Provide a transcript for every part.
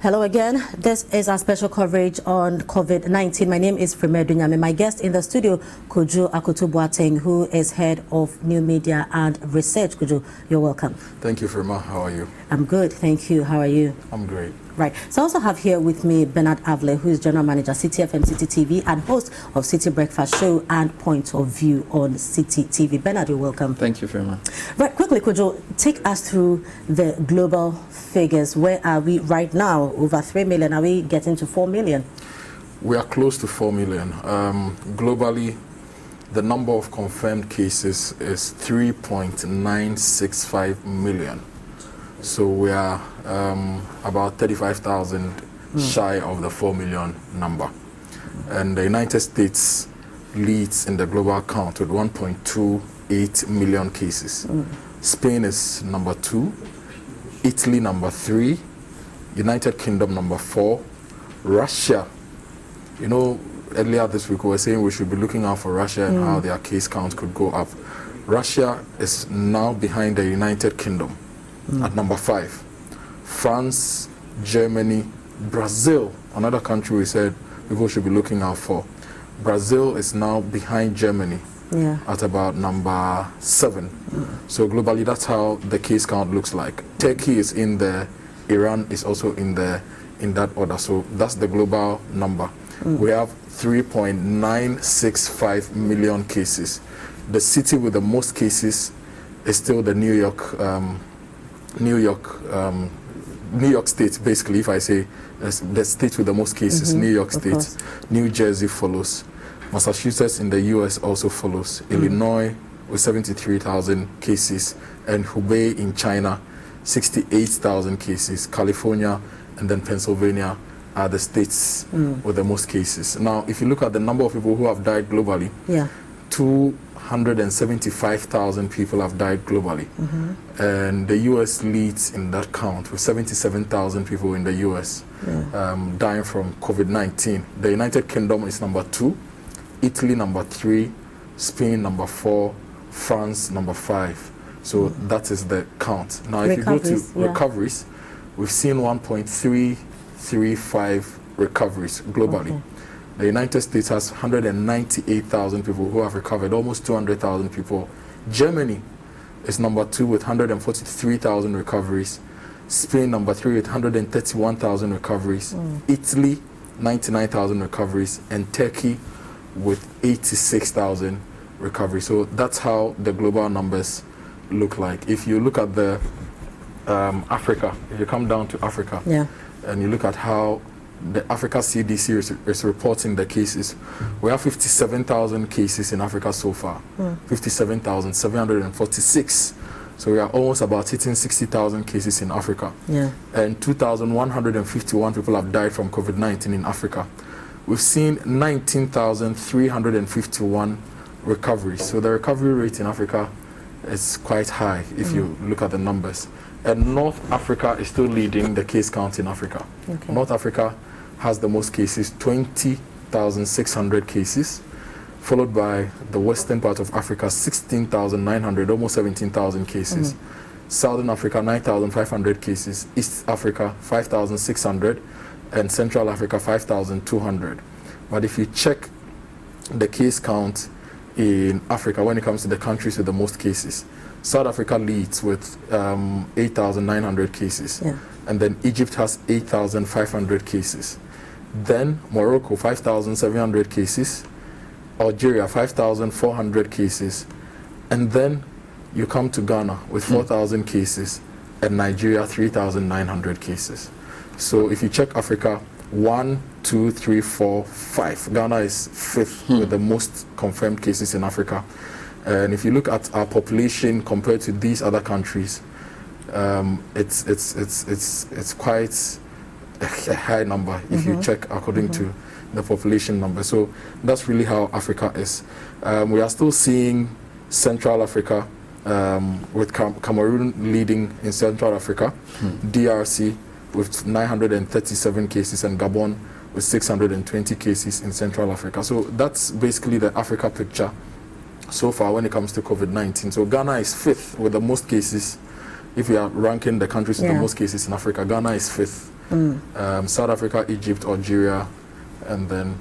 Hello again. This is our special coverage on COVID-19. My name is Premier Dunyame. My guest in the studio, Kojo Akoto-Boateng, who is head of new media and research. Kojo, you're welcome. Thank you, Firma. How are you? I'm good, thank you. How are you? I'm great. Right. So I also have here with me Bernard Avle, who is General Manager, Citi FM, Citi TV, and host of Citi Breakfast Show and Point of View on Citi TV. Bernard, you're welcome. Thank you, Firma. Right, quickly, Kojo, take us through the global figures. Where are we right now? Over 3 million. Are we getting to 4 million? We are close to 4 million. Globally, the number of confirmed cases is 3.965 million. So we are about 35,000 shy of the 4 million number. And the United States leads in the global count with 1.28 million cases. Spain is number 2, Italy number 3, United Kingdom number 4, Russia. You know, earlier this week we were saying we should be looking out for Russia and how their case count could go up. Russia is now behind the United Kingdom at number 5. France, Germany, Brazil, another country we said people should be looking out for. Brazil is now behind Germany at about number 7. So globally, that's how the case count looks like. Turkey is in there, Iran is also in there in that order. So that's the global number. We have 3.965 million cases. The city with the most cases is still the New York State, basically. If I say the state with the most cases, New York State, New Jersey follows, Massachusetts in the US also follows, Illinois with 73,000 cases, and Hubei in China, 68,000 cases. California and then Pennsylvania are the states with the most cases. Now, if you look at the number of people who have died globally, 275,000 people have died globally. And the US leads in that count with 77,000 people in the US dying from COVID-19. The United Kingdom is number 2, Italy number 3, Spain number 4, France number 5. So that is the count. Now, if you go to recoveries, we've seen 1.335 recoveries globally. The United States has 198,000 people who have recovered, almost 200,000 people. Germany is number 2 with 143,000 recoveries. Spain number 3 with 131,000 recoveries. Italy, 99,000 recoveries. And Turkey with 86,000 recoveries. So that's how the global numbers look like. If you look at the Africa, if you come down to Africa and you look at how the Africa CDC is reporting the cases, we have 57,000 cases in Africa so far, 57,746. So we are almost about hitting 60,000 cases in Africa. And 2,151 people have died from COVID-19 in Africa. We've seen 19,351 recoveries. So the recovery rate in Africa is quite high if you look at the numbers. And North Africa is still leading the case count in Africa. North Africa has the most cases, 20,600 cases, followed by the western part of Africa, 16,900, almost 17,000 cases. Southern Africa, 9,500 cases. East Africa, 5,600. And Central Africa, 5,200. But if you check the case count in Africa when it comes to the countries with the most cases, South Africa leads with 8,900 cases. And then Egypt has 8,500 cases. Then Morocco, 5,700 cases. Algeria, 5,400 cases. And then you come to Ghana with 4,000 cases. And Nigeria, 3,900 cases. So if you check Africa, 1, 2, 3, 4, 5. Ghana is 5th with the most confirmed cases in Africa. And if you look at our population compared to these other countries, it's quite a high number if you check according to the population number. So that's really how Africa is. We are still seeing Central Africa with Cameroon leading in Central Africa, DRC with 937 cases, and Gabon with 620 cases in Central Africa. So that's basically the Africa picture so far when it comes to COVID-19. So Ghana is 5th with the most cases. If we are ranking the countries with the most cases in Africa, Ghana is 5th South Africa, Egypt, Algeria, and then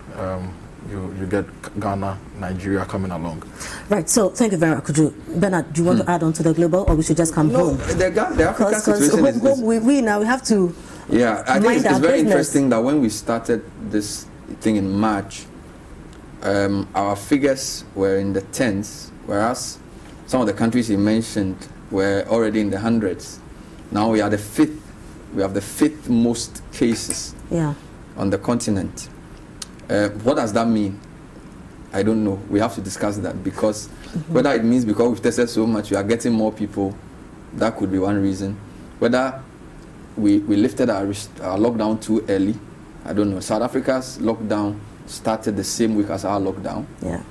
you get Ghana, Nigeria coming along. Right, so thank you very much. Could you, Bernard, do you want to add on to the global, or we should just come home? The African situation is... we now have to... Yeah, I think it's very interesting that when we started this thing in March, our figures were in the tens, whereas some of the countries he mentioned were already in the hundreds. Now we are the fifth. We have the fifth most cases on the continent. What does that mean? I don't know. We have to discuss that, because whether it means because we've tested so much, we are getting more people, that could be one reason. Whether we lifted our lockdown too early, I don't know. South Africa's lockdown started the same week as our lockdown. Yeah.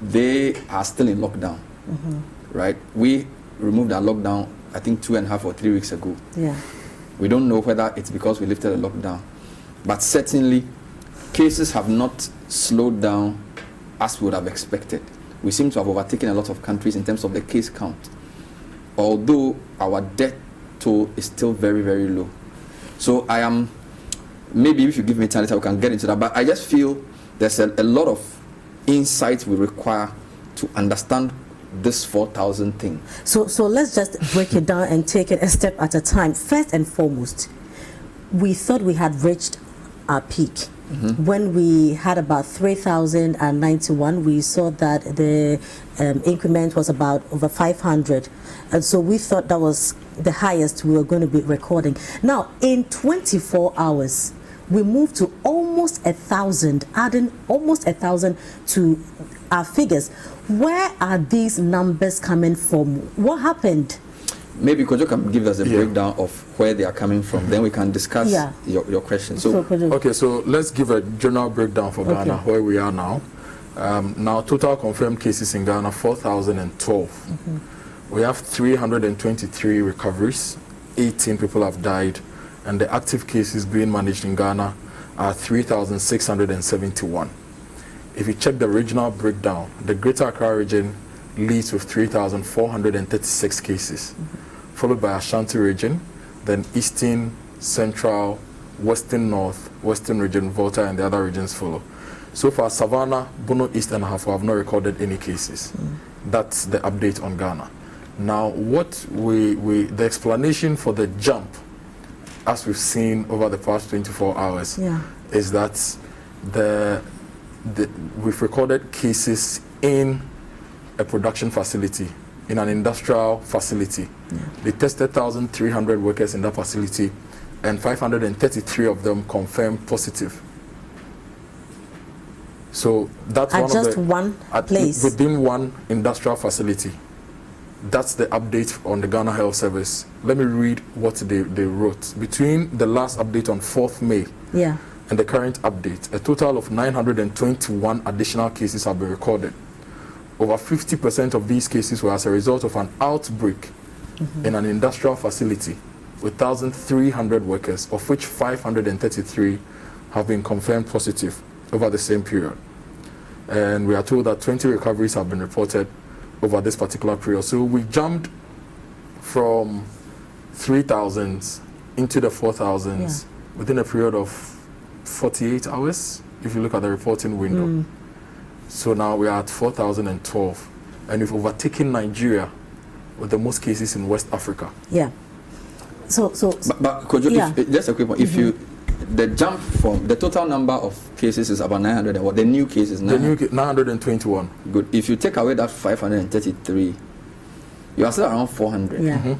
They are still in lockdown, right? We removed our lockdown, I think 2.5 or 3 weeks ago. Yeah. We don't know whether it's because we lifted the lockdown, but certainly cases have not slowed down as we would have expected. We seem to have overtaken a lot of countries in terms of the case count, although our death toll is still very, very low. So I am, maybe if you give me time later we can get into that, but I just feel there's a lot of insight we require to understand this 4,000 thing. So let's just break it down and take it a step at a time. First and foremost, we thought we had reached our peak. When we had about 3,091, we saw that the increment was about over 500. And so we thought that was the highest we were going to be recording. Now, in 24 hours, we moved to almost 1,000, adding almost 1,000 to our figures. Where are these numbers coming from? What happened? Maybe Kojo can give us a breakdown of where they are coming from. Then we can discuss your question. So let's give a general breakdown for Ghana, where we are now. Now, total confirmed cases in Ghana, 4,012. We have 323 recoveries. 18 people have died. And the active cases being managed in Ghana are 3,671. If you check the regional breakdown, the Greater Accra region leads with 3,436 cases, followed by Ashanti region, then Eastern, Central, Western North, Western region, Volta, and the other regions follow. So far, Savannah, Bono East, and Ahafo have not recorded any cases. That's the update on Ghana. Now, what the explanation for the jump, as we've seen over the past 24 hours, is that we've recorded cases in a production facility, in an industrial facility. They tested 1,300 workers in that facility, and 533 of them confirmed positive. So that's one place within one industrial facility. That's the update on the Ghana Health Service. Let me read what they wrote. Between the last update on 4th May and the current update, a total of 921 additional cases have been recorded. Over 50% of these cases were as a result of an outbreak in an industrial facility with 1,300 workers, of which 533 have been confirmed positive over the same period. And we are told that 20 recoveries have been reported over this particular period. So we jumped from 3,000s into the 4,000s within a period of 48 hours, if you look at the reporting window. So now we are at 4,012, and we've overtaken Nigeria with the most cases in West Africa. But could you, just a quick one, if you, the jump from the total number of cases is about 900, and what the new cases 921. Good. If you take away that 533, you are still around 400,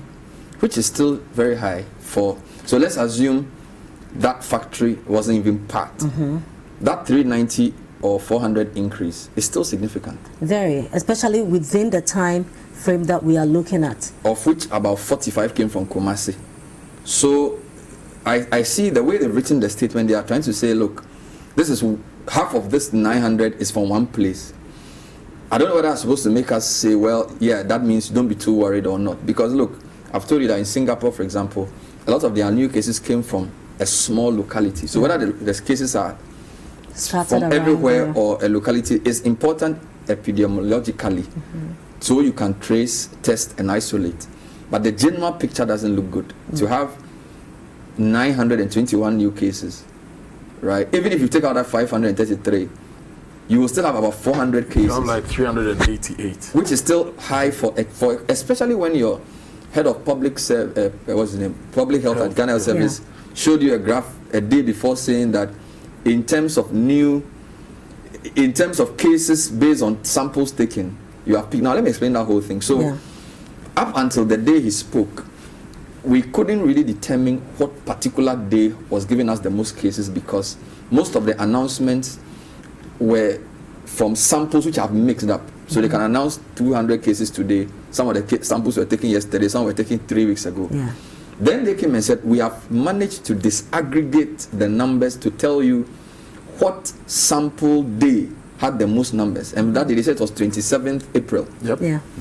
which is still very high for. So let's assume that factory wasn't even packed. That 390 or 400 increase is still significant. Very, especially within the time frame that we are looking at. Of which about 45 came from Kumasi. So I see the way they've written the statement, they are trying to say, look, this is half of this 900 is from one place. I don't know whether that's supposed to make us say, well, yeah, that means don't be too worried or not. Because look, I've told you that in Singapore, for example, a lot of their new cases came from a small locality. So whether the cases are from everywhere or a locality is important epidemiologically, so you can trace, test, and isolate. But the general picture doesn't look good. To have 921 new cases, right? Even if you take out that 533, you will still have about 400 cases. You have like 388, which is still high for especially when your head of public what's his name, public health at Ghana Service showed you a graph a day before saying that in terms of cases based on samples taken, you have peaked. Now let me explain that whole thing. So up until the day he spoke, we couldn't really determine what particular day was giving us the most cases, because most of the announcements were from samples which have mixed up. So they can announce 200 cases today. Some of the samples were taken yesterday, some were taken 3 weeks ago. Then they came and said, we have managed to disaggregate the numbers to tell you what sample day had the most numbers. And that day they said it was 27th April.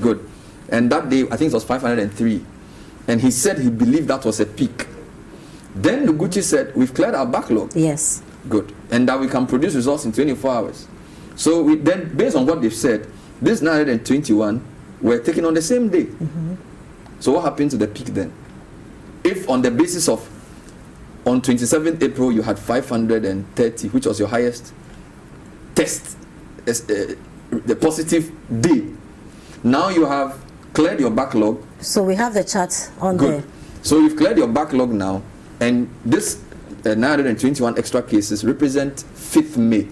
Good. And that day, I think it was 503. And he said he believed that was a peak. Then Noguchi said, we've cleared our backlog. Yes. Good. And that we can produce results in 24 hours. So we then, based on what they've said, this 921 were taken on the same day. So what happened to the peak then? If on the basis of, on 27th April, you had 530, which was your highest test, the positive day. Now you have cleared your backlog. So we have the chart on there. So you've cleared your backlog now, and this 921 extra cases represent 5th May.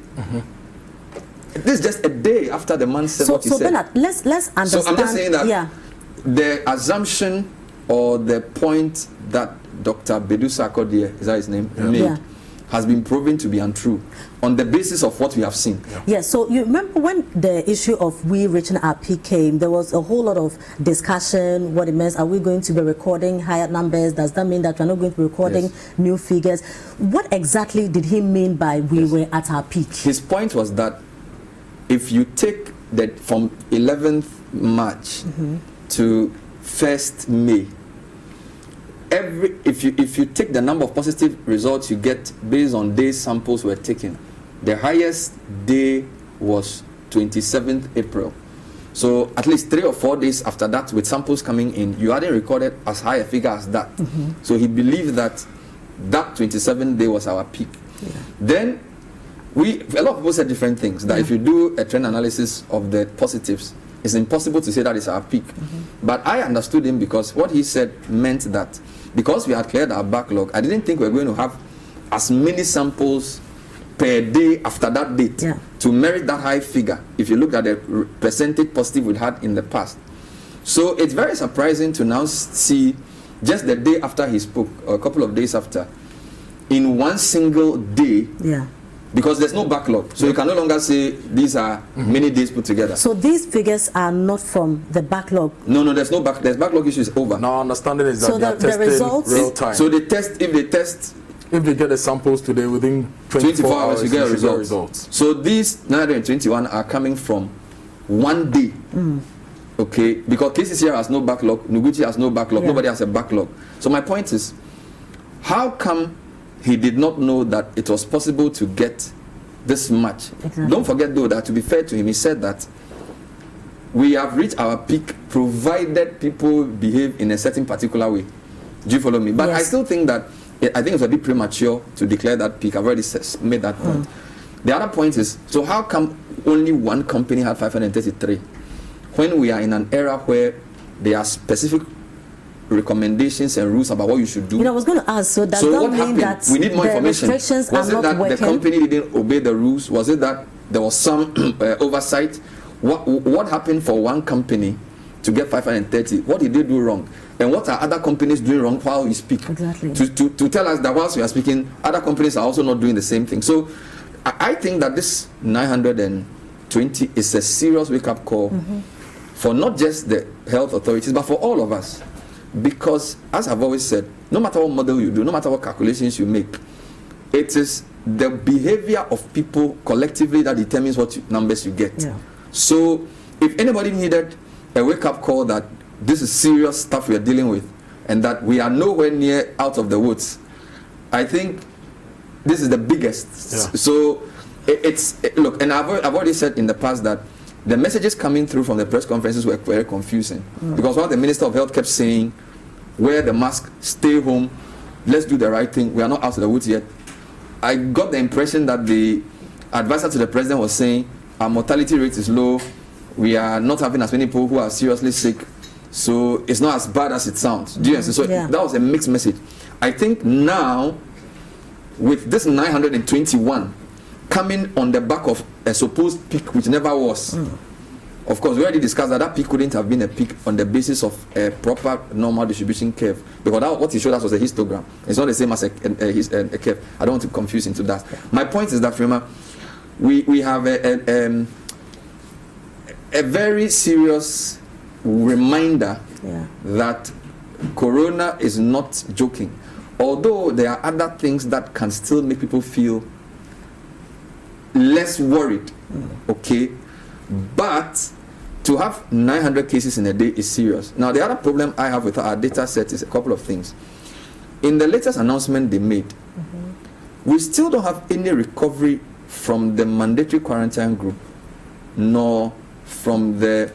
This is just a day after the man said what he said. Bernard, let's understand. So I'm just saying that the assumption or the point that Dr. Bedu Sarkodie, is that his name, made, has been proven to be untrue on the basis of what we have seen. Yes, so you remember when the issue of we reaching our peak came, there was a whole lot of discussion, what it means. Are we going to be recording higher numbers? Does that mean that we're not going to be recording new figures? What exactly did he mean by we were at our peak? His point was that if you take that from 11th March to 1st May, if you take the number of positive results you get based on days samples were taken, the highest day was 27th April. So at least 3 or 4 days after that, with samples coming in, you hadn't recorded as high a figure as that. So he believed that that 27th day was our peak. Then a lot of people said different things, that if you do a trend analysis of the positives, it's impossible to say that is our peak. But I understood him, because what he said meant that because we had cleared our backlog, I didn't think we were going to have as many samples per day after that date to merit that high figure, if you look at the percentage positive we had in the past. So it's very surprising to now see, just the day after he spoke, or a couple of days after, in one single day, because there's no backlog, so you can no longer say these are many days put together. So these figures are not from the backlog? No, there's no backlog issue is over. Now understanding is that so they are testing results, real time. So they test, if they get the samples today, within 24 hours you get results. So these 921 are coming from one day. Okay, because KCCR has no backlog, Noguchi has no backlog, nobody has a backlog. So my point is, how come he did not know that it was possible to get this much? Don't forget though that, to be fair to him, he said that we have reached our peak provided people behave in a certain particular way. Do you follow me? But I still think that, I think it's a bit premature to declare that peak. I've already made that point. The other point is, so how come only one company had 533 when we are in an era where there are specific recommendations and rules about what you should do? I was going to ask, so does that mean that we need more information? Was it that working? The company didn't obey the rules? Was it that there was some oversight? What happened for one company to get 530? What did they do wrong? And what are other companies doing wrong while we speak? Exactly. To tell us that whilst we are speaking, other companies are also not doing the same thing. So I think that this 920 is a serious wake-up call for not just the health authorities, but for all of us. Because, as I've always said, no matter what model you do, no matter what calculations you make, it is the behavior of people collectively that determines what numbers you get. So if anybody needed a wake-up call that this is serious stuff we are dealing with, and that we are nowhere near out of the woods, I think this is the biggest. So look, and I've already said in the past that the messages coming through from the press conferences were very confusing, because while the Minister of Health kept saying, wear the mask, stay home, let's do the right thing. We are not out of the woods yet. I got the impression that the advisor to the president was saying our mortality rate is low. We are not having as many people who are seriously sick. So it's not as bad as it sounds. Do you understand? So that was a mixed message. I think now, with this 921 coming on the back of a supposed peak which never was, of course, we already discussed that peak couldn't have been a peak on the basis of a proper normal distribution curve, because what he showed us was a histogram. It's not the same as a curve. I don't want to confuse into that. My point is that, Frema, we have a very serious reminder that Corona is not joking. Although there are other things that can still make people feel less worried, okay? But to have 900 cases in a day is serious. Now, the other problem I have with our data set is a couple of things. In the latest announcement they made, we still don't have any recovery from the mandatory quarantine group, nor from the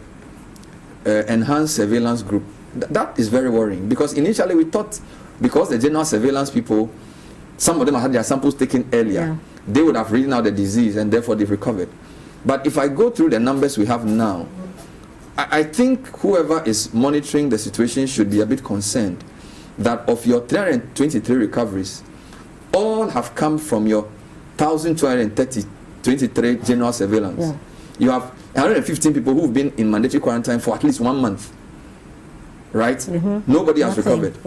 enhanced surveillance group. That is very worrying, because initially we thought, because the general surveillance people, some of them had their samples taken earlier, they would have written out the disease and therefore they've recovered. But if I go through the numbers we have now, I think whoever is monitoring the situation should be a bit concerned that of your 323 recoveries, all have come from your 1,223 general surveillance. You have 115 people who've been in mandatory quarantine for at least 1 month, right? Nobody has recovered.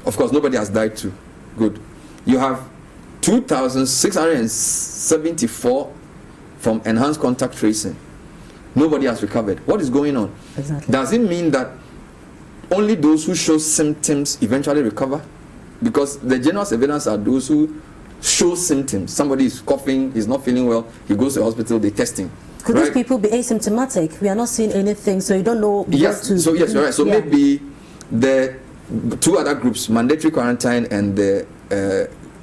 Of course, nobody has died too. Good. You have 2,674 from enhanced contact tracing. Nobody has recovered. What is going on? Does it mean that only those who show symptoms eventually recover? Because the general surveillance are those who show symptoms. Somebody is coughing, he's not feeling well, he goes to the hospital, they test him. Could these people be asymptomatic? We are not seeing anything, so you don't know. Yes, so yes, you're right. So maybe the two other groups, mandatory quarantine and the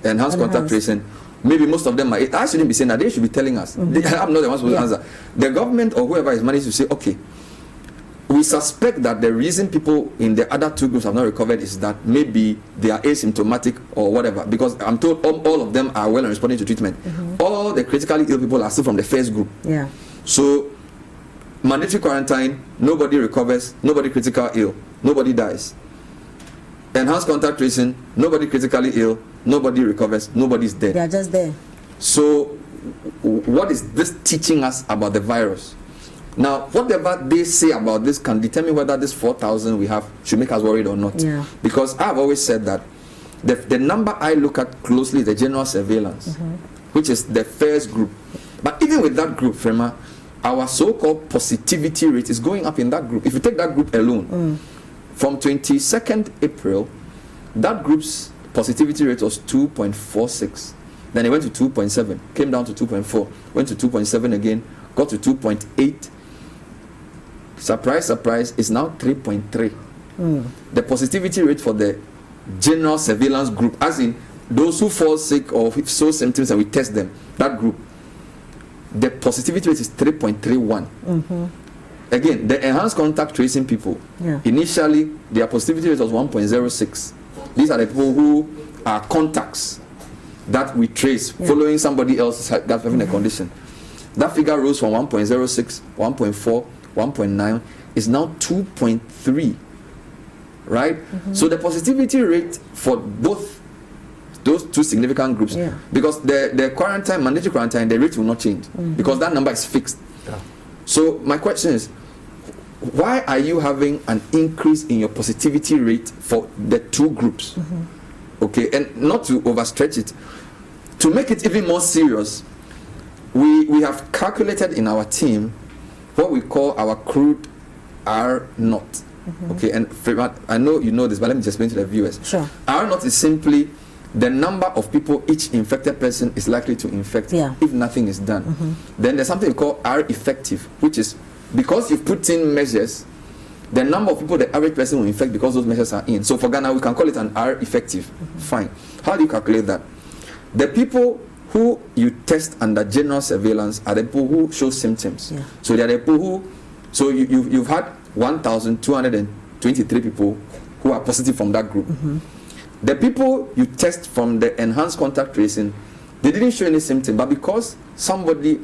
enhanced contact tracing, maybe most of them are. I shouldn't be saying that. They should be telling us. I'm not the ones supposed to answer. The government or whoever is managed to say, okay, we suspect that the reason people in the other two groups have not recovered is that maybe they are asymptomatic or whatever, because I'm told all of them are well and responding to treatment. All the critically ill people are still from the first group. So mandatory quarantine, nobody recovers, nobody critically ill, nobody dies. Enhanced contact tracing, nobody critically ill, nobody recovers, nobody's dead. They are just there. So what is this teaching us about the virus? Now, whatever they say about this can determine whether this 4,000 we have should make us worried or not. Because I've always said that the number I look at closely is the general surveillance, which is the first group. But even with that group, Frema, our so-called positivity rate is going up in that group. If you take that group alone, from 22nd April, that group's positivity rate was 2.46. Then it went to 2.7, came down to 2.4, went to 2.7 again, got to 2.8. Surprise, surprise, it's now 3.3. The positivity rate for the general surveillance group, as in those who fall sick or show symptoms and we test them, that group, the positivity rate is 3.31. Again, the enhanced contact tracing people, initially their positivity rate was 1.06. These are the people who are contacts that we trace following somebody else that's having a condition. That figure rose from 1.06, 1.4, 1.9, is now 2.3, right? So the positivity rate for both those two significant groups, because the quarantine, mandatory quarantine, the rate will not change, because that number is fixed. So my question is, why are you having an increase in your positivity rate for the two groups? Okay, and not to overstretch it, to make it even more serious, we have calculated in our team what we call our crude R naught. Okay, and I know you know this, but let me just explain to the viewers. R naught is simply the number of people each infected person is likely to infect if nothing is done. Then there's something called R effective, which is because you've put in measures, the number of people the average person will infect because those measures are in. So for Ghana, we can call it an R effective. Fine. How do you calculate that? The people who you test under general surveillance are the people who show symptoms. So they are the people who, so you've had 1,223 people who are positive from that group. the people you test from the enhanced contact tracing, they didn't show any symptom, but because somebody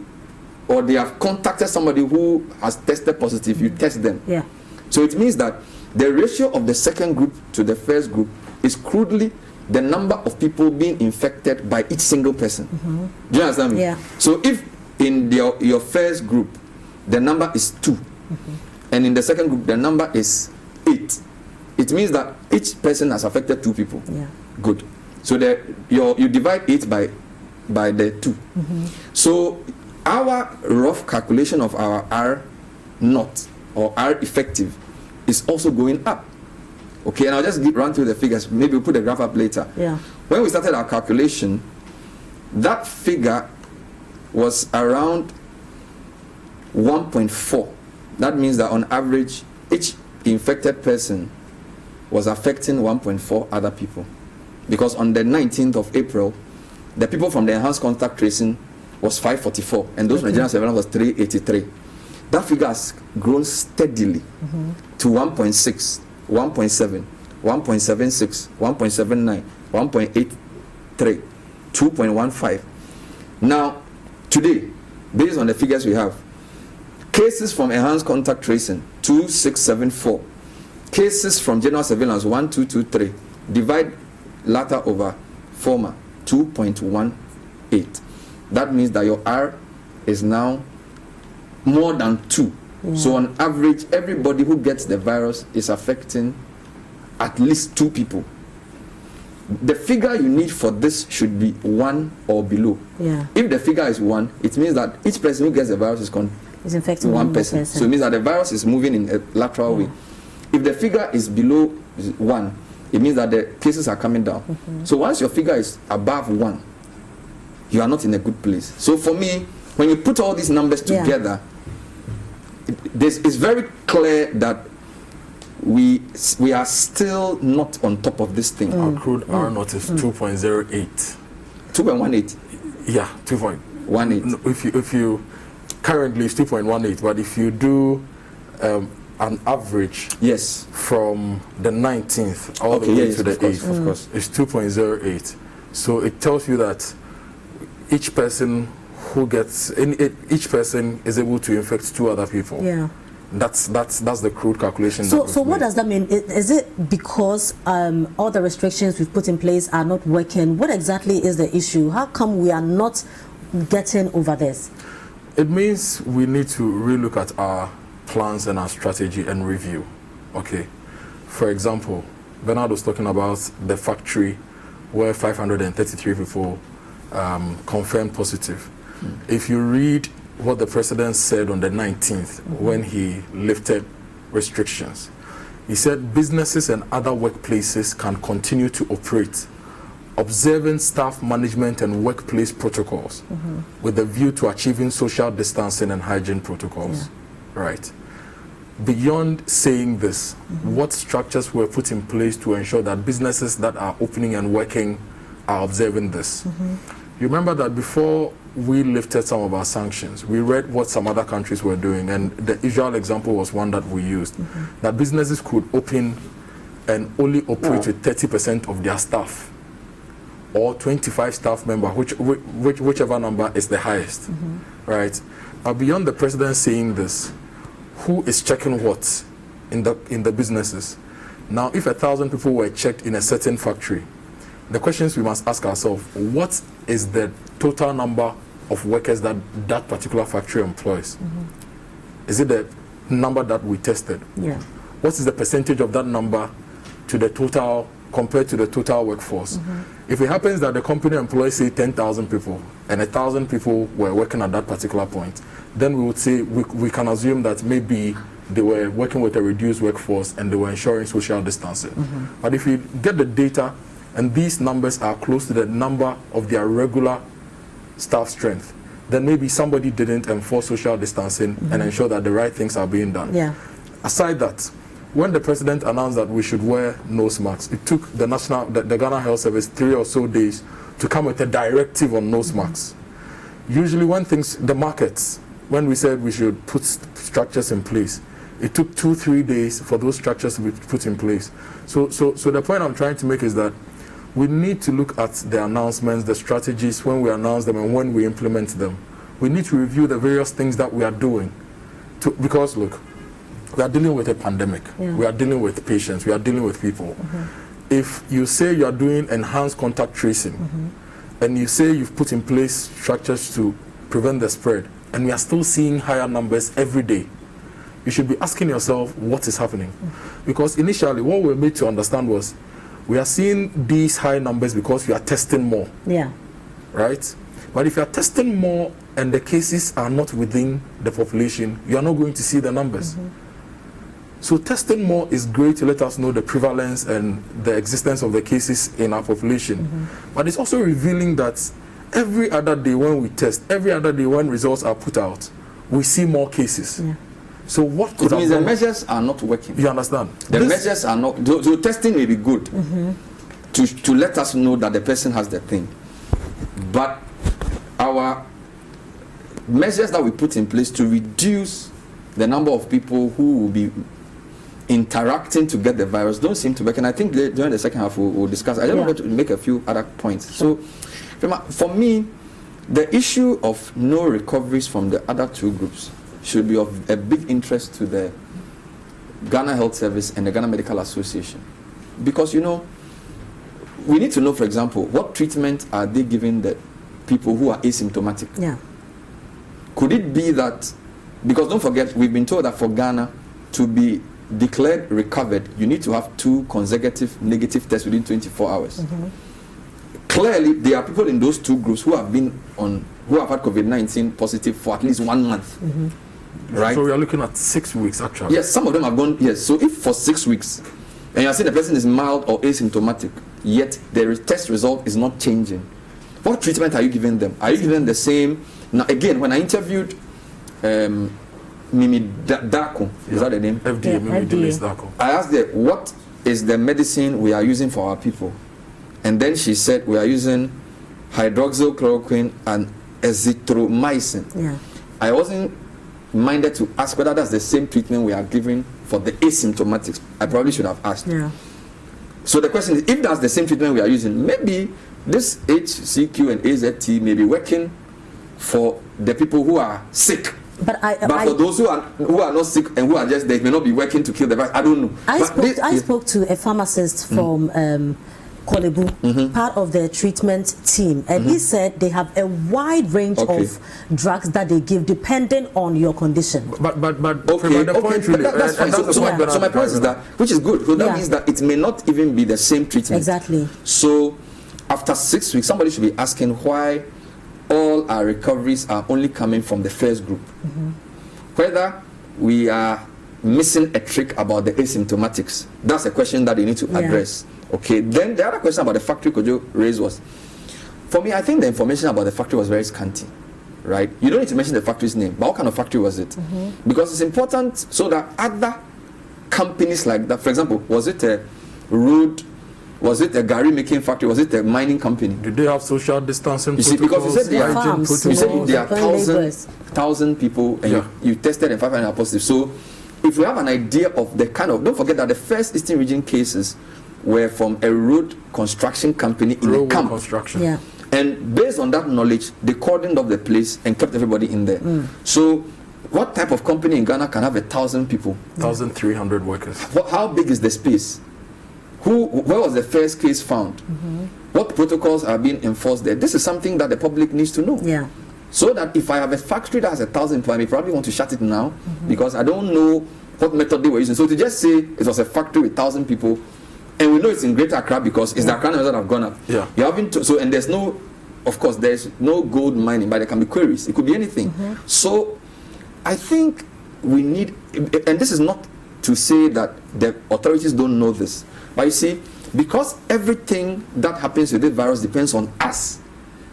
or they have contacted somebody who has tested positive, you test them. Yeah. So it means that the ratio of the second group to the first group is crudely the number of people being infected by each single person. Do you understand me? Yeah. So if in your first group the number is 2, and in the second group the number is 8, it means that each person has affected 2 people. Yeah. Good. So you divide 8 by the 2. So our rough calculation of our R naught or R effective is also going up. Okay, and I'll just run through the figures. Maybe we'll put the graph up later. Yeah. When we started our calculation, that figure was around 1.4. That means that on average, each infected person was affecting 1.4 other people. Because on the 19th of April, the people from the enhanced contact tracing was 544, and those Nigerian surveillance was 383. That figure has grown steadily to 1.6, 1.7, 1.76, 1.79, 1.83, 2.15. Now, today, based on the figures we have, cases from enhanced contact tracing, 2674. Cases from general surveillance, 1223. Divide latter over former, 2.18. That means that your R is now more than 2. Yeah. So on average, everybody who gets the virus is affecting at least 2 people. The figure you need for this should be 1 or below. Yeah. If the figure is 1, it means that each person who gets the virus is infecting one person. So it means that the virus is moving in a lateral way. If the figure is below 1, it means that the cases are coming down. So once your figure is above 1, you are not in a good place. So for me, when you put all these numbers together, it's very clear that we are still not on top of this thing. Our crude R naught is 2.08. 2.18. Yeah, 2.18. If you currently it's 2.18, but if you do an average, yes, from the 19th all the way to the 8th, of course, it's 2.08. So it tells you that each person who gets each person is able to infect 2 other people. Yeah. That's the crude calculation. So what does that mean? Is it because all the restrictions we've put in place are not working? What exactly is the issue? How come we are not getting over this? It means we need to relook at our plans and our strategy and review. Okay. For example, Bernard was talking about the factory where 533 people confirmed positive. If you read what the president said on the 19th when he lifted restrictions, he said businesses and other workplaces can continue to operate, observing staff management and workplace protocols with a view to achieving social distancing and hygiene protocols. Right. Beyond saying this, what structures were put in place to ensure that businesses that are opening and working are observing this? You remember that before we lifted some of our sanctions, we read what some other countries were doing, and the Israel example was one that we used, that businesses could open and only operate with 30% of their staff, or 25 staff members, whichever number is the highest, right? Beyond the president saying this, who is checking what in the businesses? Now, if 1,000 people were checked in a certain factory, the questions we must ask ourselves: what is the total number of workers that that particular factory employs? Is it the number that we tested? Yeah. What is the percentage of that number to the total, compared to the total workforce? If it happens that the company employs, say, 10,000 people, and 1,000 people were working at that particular point, then we would say we can assume that maybe they were working with a reduced workforce and they were ensuring social distancing. But if you get the data and these numbers are close to the number of their regular staff strength, then maybe somebody didn't enforce social distancing and ensure that the right things are being done. Yeah. Aside that, when the president announced that we should wear nose masks, it took the Ghana Health Service 3 or so days to come with a directive on nose masks. Usually when the markets, when we said we should put structures in place, it took 2-3 days for those structures to be put in place. So the point I'm trying to make is that we need to look at the announcements, the strategies, when we announce them and when we implement them. We need to review the various things that we are doing. Because, look, we are dealing with a pandemic. Yeah. We are dealing with patients. We are dealing with people. If you say you are doing enhanced contact tracing, and you say you've put in place structures to prevent the spread, and we are still seeing higher numbers every day, you should be asking yourself what is happening. Because initially, what we were made to understand was, we are seeing these high numbers because we are testing more. Yeah. Right? But if you are testing more and the cases are not within the population, you are not going to see the numbers. So testing more is great to let us know the prevalence and the existence of the cases in our population. But it's also revealing that every other day when we test, every other day when results are put out, we see more cases. Yeah. So what could it means the measures are not working. You understand? The measures are not. So testing may be good to let us know that the person has the thing, but our measures that we put in place to reduce the number of people who will be interacting to get the virus don't seem to work. And I think during the second half we'll discuss. I just wanted to make a few other points. So for me, the issue of no recoveries from the other two groups should be of a big interest to the Ghana Health Service and the Ghana Medical Association. Because, you know, we need to know, for example, what treatment are they giving the people who are asymptomatic? Yeah. Could it be that, because don't forget, we've been told that for Ghana to be declared recovered, you need to have 2 consecutive negative tests within 24 hours. Clearly, there are people in those 2 groups who have been on, who have had COVID-19 positive for at least 1 month. Right? So we are looking at 6 weeks actually. Yes, some of them have gone, yes. So if for 6 weeks, and you are saying the person is mild or asymptomatic, yet the test result is not changing, what treatment are you giving them? Are you giving them the same? Now again, when I interviewed Mimi Dako, is that the name? FDA, Mimi Dako. I asked her, what is the medicine we are using for our people? And then she said, we are using hydroxychloroquine and azithromycin. Yeah. I wasn't minded to ask whether that's the same treatment we are giving for the asymptomatics. I probably should have asked. Yeah. So the question is, if that's the same treatment we are using, maybe this HCQ and AZT may be working for the people who are sick. But for those who are not sick and who are just, they may not be working to kill the virus. I don't know. I spoke to a pharmacist from Kolebu, part of the treatment team, and he said they have a wide range of drugs that they give depending on your condition. So my point is that, which is good, so that means that it may not even be the same treatment. Exactly. So after 6 weeks, somebody should be asking why all our recoveries are only coming from the first group. Whether we are missing a trick about the asymptomatics, that's a question that they need to address. Okay, then the other question about the factory Kojo raised was, for me, I think the information about the factory was very scanty, right? You don't need to mention the factory's name, but what kind of factory was it? Because it's important so that other companies like that, for example, was it a road, was it a Gary making factory, was it a mining company? Did they have social distancing? You see, because you said there are 1,000 people and you tested and 500 are positive. So if we have an idea of the kind of, don't forget that the first Eastern region cases were from a road construction company in a camp. Yeah. And based on that knowledge, they cordoned off the place and kept everybody in there. So what type of company in Ghana can have 1,000 people? 1,300 workers. How big is the space? Where was the first case found? What protocols are being enforced there? This is something that the public needs to know. Yeah. So that if I have a factory that has 1,000 people, I may probably want to shut it now because I don't know what method they were using. So to just say it was a factory with 1,000 people, and we know it's in Greater Accra because it's the Accra numbers that have gone up. Yeah. You haven't so and there's no, of course, there's no gold mining, but there can be queries. It could be anything. So I think we need, and this is not to say that the authorities don't know this, but you see, because everything that happens with this virus depends on us,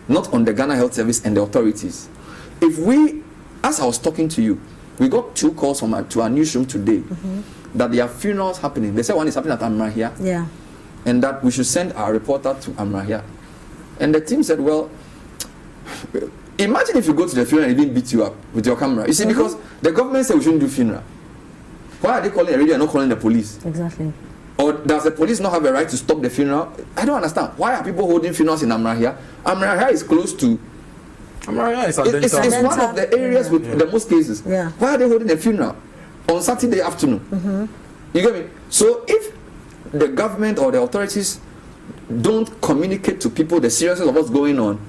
not on the Ghana Health Service and the authorities. If we, as I was talking to you, we got 2 calls from to our newsroom today that there are funerals happening. They said one is happening at Amrahia, and that we should send our reporter to Amrahia. And the team said, well, imagine if you go to the funeral and they didn't beat you up with your camera. You see, because the government said we shouldn't do funeral. Why are they calling the radio and not calling the police? Exactly. Or does the police not have a right to stop the funeral? I don't understand. Why are people holding funerals in Amrahia? Amrahia is close to... Amrahia is it's one of the areas with the most cases. Yeah. Why are they holding a funeral on Saturday afternoon? You get me? So if the government or the authorities don't communicate to people the seriousness of what's going on,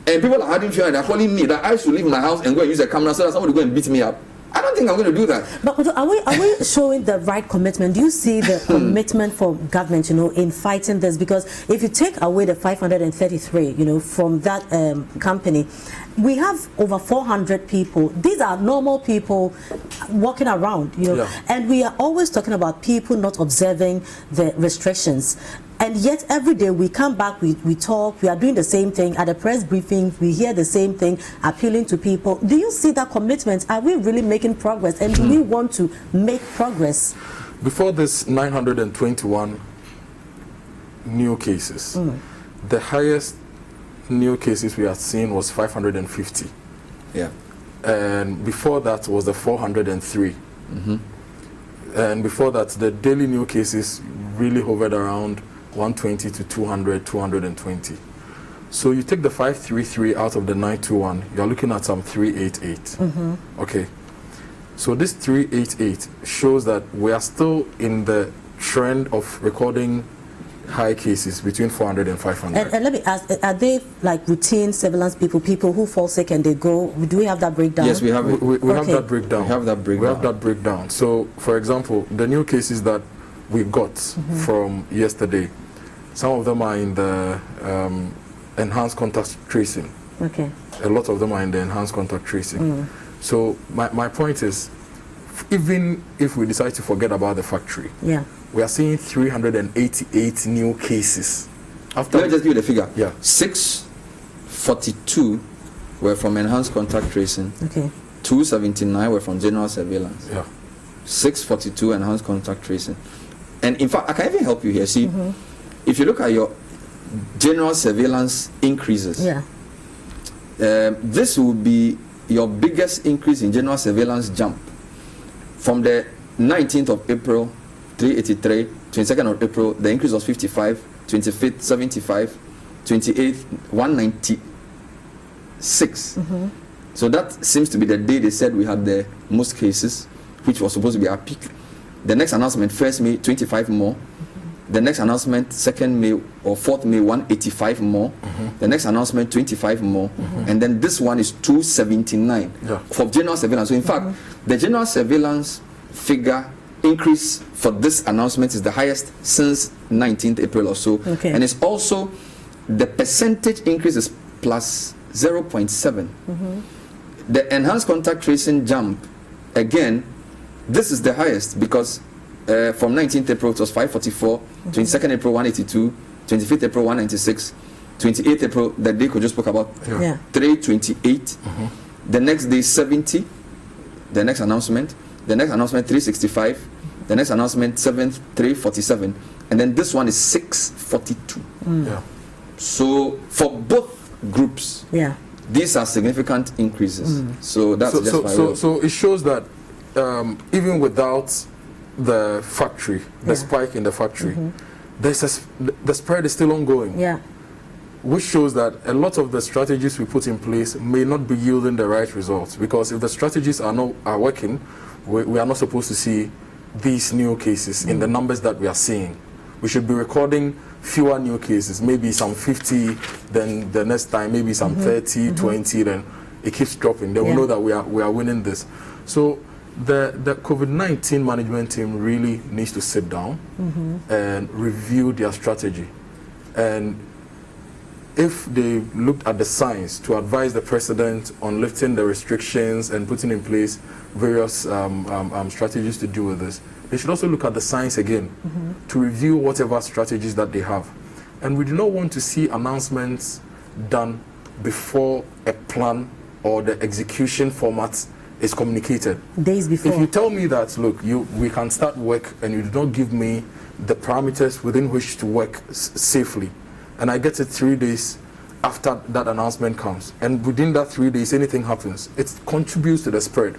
and people are having fear and they're calling me that I should leave my house and go and use a camera so that somebody will go and beat me up, I don't think I'm going to do that. But are we showing the right commitment? Do you see the commitment for government, in fighting this? Because if you take away the 533, from that company, we have over 400 people. These are normal people walking around, and we are always talking about people not observing the restrictions. And yet every day we come back, we talk, we are doing the same thing. At the press briefing, we hear the same thing, appealing to people. Do you see that commitment? Are we really making progress? And do we want to make progress? Before this 921 new cases, the highest new cases we had seen was 550. Yeah. And before that was the 403. And before that, the daily new cases really hovered around 120 to 200, 220. So you take the 533 out of the 921, you're looking at some 388. Okay. So this 388 shows that we are still in the trend of recording high cases between 400 and 500. And let me ask, are they like routine surveillance people who fall sick and they go? Do we have that breakdown? Yes, we have it. We have that breakdown. We have that breakdown. We have that breakdown. So, for example, the new cases that we got from yesterday, some of them are in the enhanced contact tracing. Okay. A lot of them are in the enhanced contact tracing. So my point is, even if we decide to forget about the factory, we are seeing 388 new cases. Let me just give you the figure. Yeah. 642 were from enhanced contact tracing. Okay. 279 were from general surveillance. Yeah. 642 enhanced contact tracing. And in fact, I can even help you here. See, if you look at your general surveillance increases, this will be your biggest increase in general surveillance jump. From the 19th of April, 383, 22nd of April, the increase was 55, 25th, 75, 28th, 196. So that seems to be the day they said we had the most cases, which was supposed to be our peak. The next announcement, 1st May, 25 more. The next announcement, 2nd May or 4th May, 185 more. The next announcement, 25 more. And then this one is 279 for general surveillance. So in fact, the general surveillance figure increase for this announcement is the highest since 19th April or so. And it's also, the percentage increase is plus 0.7. The enhanced contact tracing jump, again, this is the highest because from 19th April it was 544, 22nd April 182, 25th April 196, 28th April, the day Kojo spoke about, 328, the next day 70, the next announcement 365, the next announcement 7th 347, and then this one is 642. So for both groups, these are significant increases. So that's so it shows that even without the factory, the spike in the factory, the spread is still ongoing. Which shows that a lot of the strategies we put in place may not be yielding the right results, because if the strategies are working, we are not supposed to see these new cases in the numbers that we are seeing. We should be recording fewer new cases, maybe some 50, then the next time maybe some 30, 20, then it keeps dropping. Then we know that we are winning this. So the COVID-19 management team really needs to sit down and review their strategy. And if they looked at the science to advise the president on lifting the restrictions and putting in place various strategies to deal with this, they should also look at the science again to review whatever strategies that they have. And we do not want to see announcements done before a plan or the execution format is communicated. Days before. If you tell me that, look, we can start work, and you do not give me the parameters within which to work safely, and I get it 3 days after that announcement comes, and within that 3 days anything happens, it contributes to the spread.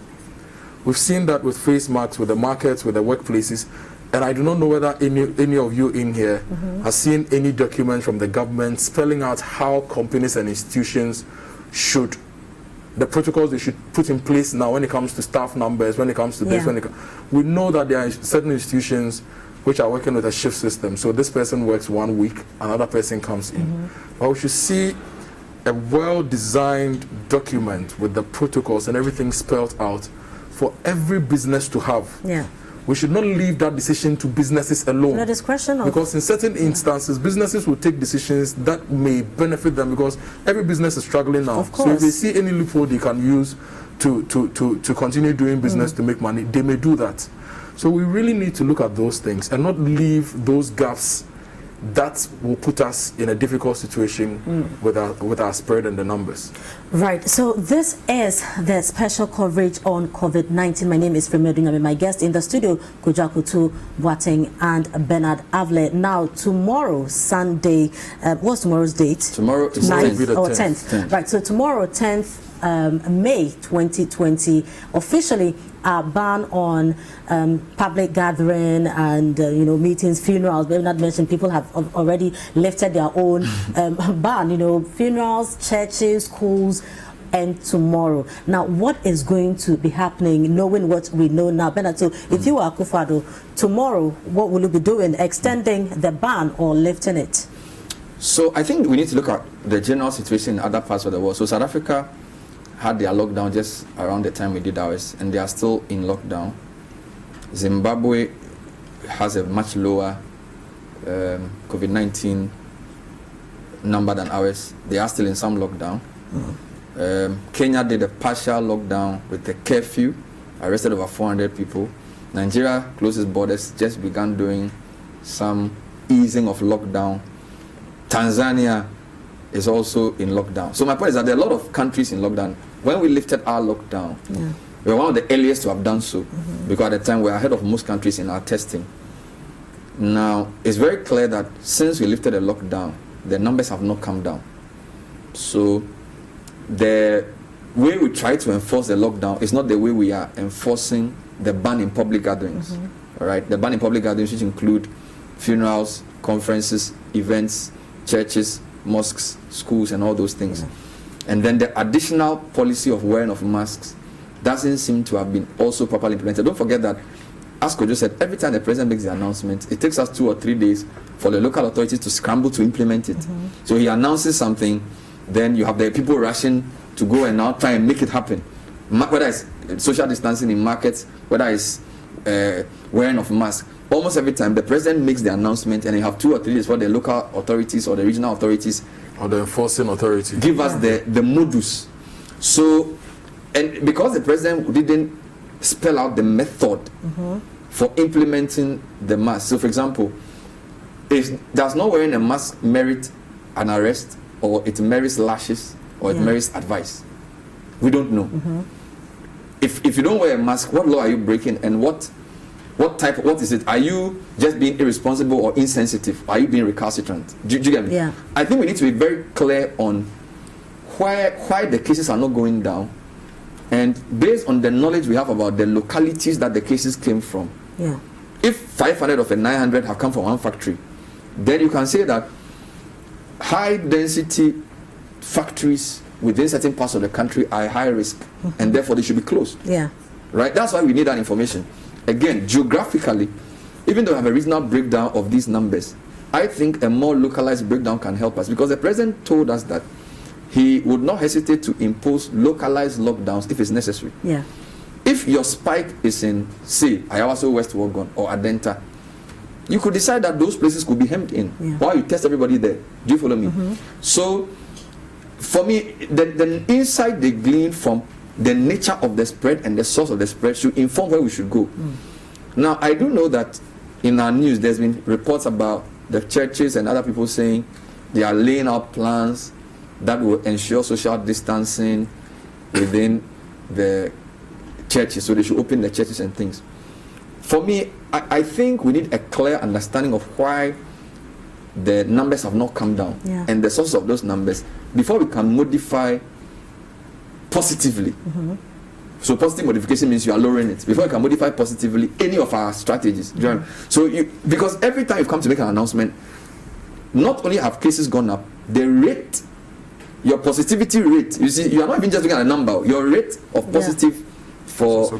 We've seen that with face masks, with the markets, with the workplaces. And I do not know whether any of you in here has seen any document from the government spelling out how companies and institutions should, the protocols they should put in place now when it comes to staff numbers, when it comes to this, we know that there are certain institutions which are working with a shift system. So this person works 1 week, another person comes in. But we should see a well-designed document with the protocols and everything spelled out for every business to have. We should not leave that decision to businesses alone. No discretion. Because in certain instances, businesses will take decisions that may benefit them, because every business is struggling now. So if they see any loophole they can use to continue doing business to make money, they may do that. So we really need to look at those things and not leave those gaps that will put us in a difficult situation with our spread and the numbers. Right. So this is the special coverage on COVID-19. My name is Fremedu Nyame. My guest in the studio, Kojo Akoto Boateng and Bernard Avle. Now, tomorrow, Sunday, what's tomorrow's date? Tomorrow is 9th or 10th. Right. So tomorrow, 10th May 2020, officially a ban on public gathering and meetings, funerals. Bernard mentioned people have already lifted their own ban. Funerals, churches, schools, and tomorrow. Now, what is going to be happening, knowing what we know now? Bernard, so if you are Akufo-Addo, tomorrow, what will you be doing? Extending the ban or lifting it? So I think we need to look at the general situation in other parts of the world. So South Africa had their lockdown just around the time we did ours, and they are still in lockdown. Zimbabwe has a much lower COVID-19 number than ours. They are still in some lockdown. Kenya did a partial lockdown with a curfew, arrested over 400 people. Nigeria closed its borders, just began doing some easing of lockdown. Tanzania is also in lockdown. So my point is that there are a lot of countries in lockdown. When we lifted our lockdown, we were one of the earliest to have done so, because at the time we were ahead of most countries in our testing. Now, it's very clear that since we lifted the lockdown, the numbers have not come down. So the way we try to enforce the lockdown is not the way we are enforcing the ban in public gatherings. All right, the ban in public gatherings, which include funerals, conferences, events, churches, mosques, schools, and all those things. And then the additional policy of wearing of masks doesn't seem to have been also properly implemented. Don't forget that, as Kojo said, every time the president makes the announcement, it takes us 2 or 3 days for the local authorities to scramble to implement it. So he announces something, then you have the people rushing to go and now try and make it happen. Whether it's social distancing in markets, whether it's wearing of masks. Almost every time the president makes the announcement, and you have 2 or 3 days for the local authorities or the regional authorities or the enforcing authority give us the modus. So, and because the president didn't spell out the method for implementing the mask. So, for example, if does not wearing a mask merit an arrest, or it merits lashes, or it merits advice? We don't know. If you don't wear a mask, what law are you breaking, and what is it? Are you just being irresponsible or insensitive? Are you being recalcitrant? Do you get me? Yeah. I think we need to be very clear on why the cases are not going down, and based on the knowledge we have about the localities that the cases came from. If 500 of the 900 have come from one factory, then you can say that high density factories within certain parts of the country are high risk, and therefore they should be closed. Right? That's why we need that information. Again, geographically, even though we have a regional breakdown of these numbers, I think a more localized breakdown can help us, because the president told us that he would not hesitate to impose localized lockdowns if it's necessary. If your spike is in, say, Ayawaso, West Wuogon, or Adenta, you could decide that those places could be hemmed in while you test everybody there. Do you follow me? So, for me, the insight they glean from the nature of the spread and the source of the spread should inform where we should go. Now, I do know that in our news there's been reports about the churches and other people saying they are laying out plans that will ensure social distancing within the churches, so they should open the churches and things. For me, I think we need a clear understanding of why the numbers have not come down and the source of those numbers before we can modify positively So positive modification means you are lowering it. Before you can modify positively any of our strategies. So because every time you come to make an announcement, not only have cases gone up, the rate, your positivity rate, you see, you are not even just looking at a number. Your rate of positive for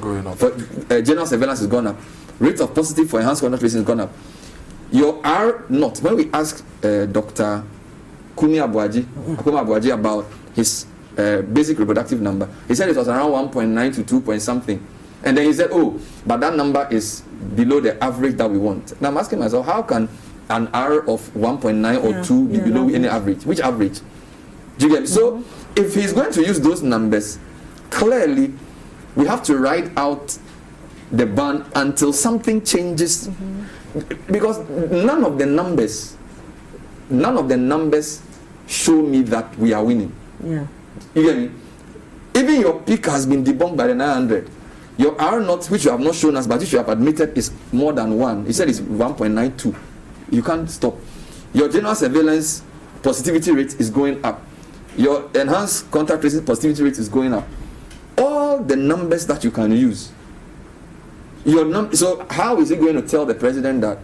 general surveillance has gone up. Rate of positive for enhanced contact tracing has gone up. Your R not. When we asked Dr. Kumi Abuaji about his basic reproductive number, he said it was around 1.9 to 2 point something. And then he said, oh, but that number is below the average that we want. Now I'm asking myself, how can an R of 1.9 or 2 be below any average? Which average? Do you get me? So if he's going to use those numbers, clearly we have to ride out the ban until something changes, because none of the numbers show me that we are winning. You get me? Even your peak has been debunked by the 900. Your R naught, which you have not shown us, but which you have admitted is more than 1. He said it's 1.92. You can't stop. Your general surveillance positivity rate is going up. Your enhanced contact tracing positivity rate is going up. All the numbers that you can use. So how is he going to tell the president that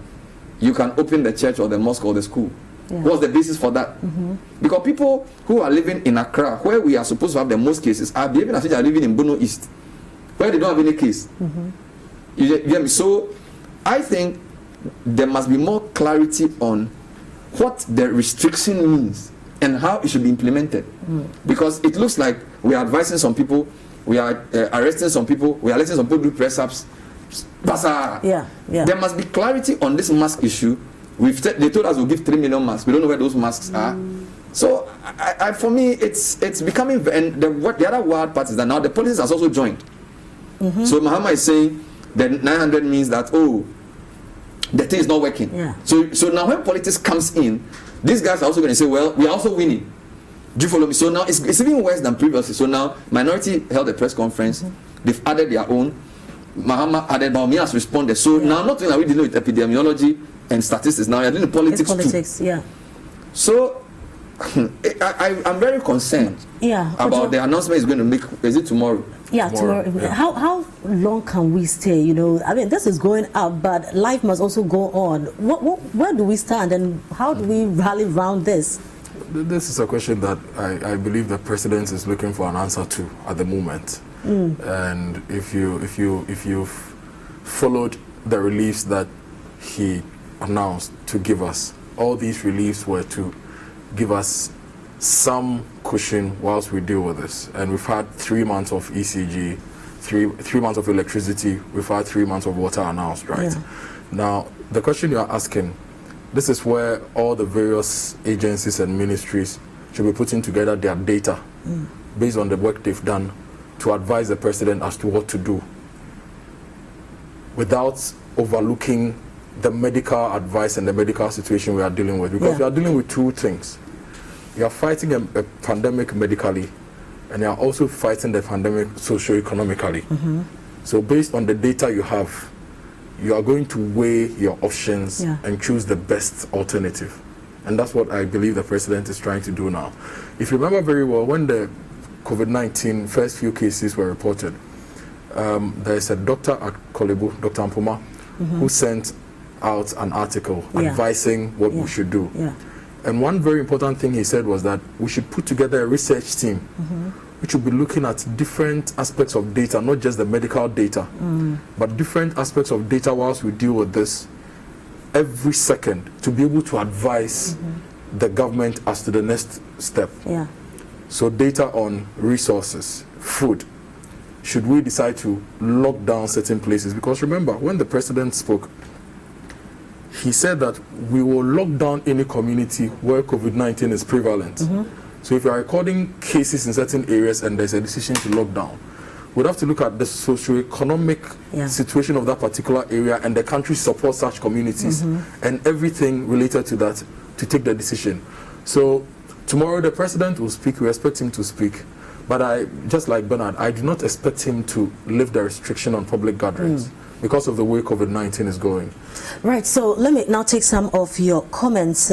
you can open the church or the mosque or the school? What's the basis for that? Because people who are living in Accra, where we are supposed to have the most cases, are behaving as if they are living in Bono East, where they don't have any case. You get me? So I think there must be more clarity on what the restriction means and how it should be implemented. Because it looks like we are advising some people, we are arresting some people, we are letting some people do press-ups. There must be clarity on this mask issue. They told us we'll give 3 million masks. We don't know where those masks are. So for me, it's becoming, and the other wild part is that now the police has also joined. So Mahama is saying that 900 means that, oh, the thing is not working. So now when politics comes in, these guys are also going to say, well, we are also winning. Do you follow me? So now it's even worse than previously. So now Minority held a press conference. They've added their own. Mahama added, Baumi has responded. So now not only are we dealing with epidemiology and statistics, now you're dealing with politics too. So I'm very concerned about the announcement he's going to make. Is it tomorrow? Tomorrow. How long can we stay? You know, I mean, this is going up, but life must also go on. Where do we stand, and how do we rally around this? This is a question that I believe the president is looking for an answer to at the moment. And if you've followed the reliefs that he announced to give us, all these reliefs were to give us some cushion whilst we deal with this. And we've had 3 months of ECG, three months of electricity, we've had 3 months of water announced, right? Now, the question you're asking, this is where all the various agencies and ministries should be putting together their data based on the work they've done to advise the president as to what to do without overlooking the medical advice and the medical situation we are dealing with. Because we are dealing with two things. You are fighting a pandemic medically, and you are also fighting the pandemic socio-economically. So based on the data you have, you are going to weigh your options and choose the best alternative. And that's what I believe the president is trying to do now. If you remember very well, when the COVID-19 first few cases were reported, there is a doctor at Kolebu, Dr. Ampoma, who sent out an article advising what we should do. And one very important thing he said was that we should put together a research team which will be looking at different aspects of data, not just the medical data, but different aspects of data whilst we deal with this every second, to be able to advise the government as to the next step. So data on resources, food. Should we decide to lock down certain places? Because remember, when the president spoke, he said that we will lock down any community where COVID-19 is prevalent. So if you are recording cases in certain areas and there's a decision to lock down, we'd have to look at the socio-economic situation of that particular area and the country supports such communities and everything related to that to take the decision. So tomorrow the president will speak, we expect him to speak. But just like Bernard, I do not expect him to lift the restriction on public gatherings because of the way COVID-19 is going. Right, so let me now take some of your comments.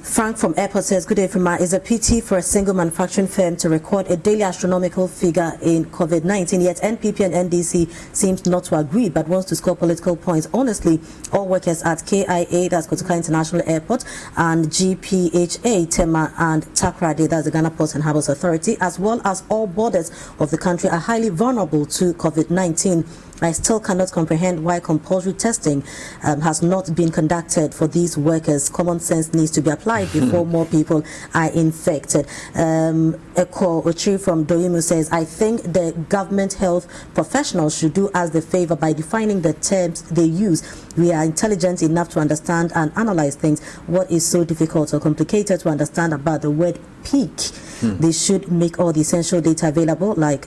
Frank from Airport says, good day, Frima. It's a pity for a single manufacturing firm to record a daily astronomical figure in COVID-19, yet NPP and NDC seems not to agree but wants to score political points. Honestly, all workers at KIA, that's Kotoka International Airport, and GPHA, Tema and Takrady, that's the Ghana Ports and Harbours Authority, as well as all borders of the country are highly vulnerable to COVID-19. I still cannot comprehend why compulsory testing has not been conducted for these workers. Common sense needs to be applied before more people are infected. Eko Ochi from Doimu says, I think the government health professionals should do us the favor by defining the terms they use. We are intelligent enough to understand and analyze things. What is so difficult or complicated to understand about the word peak? They should make all the essential data available, like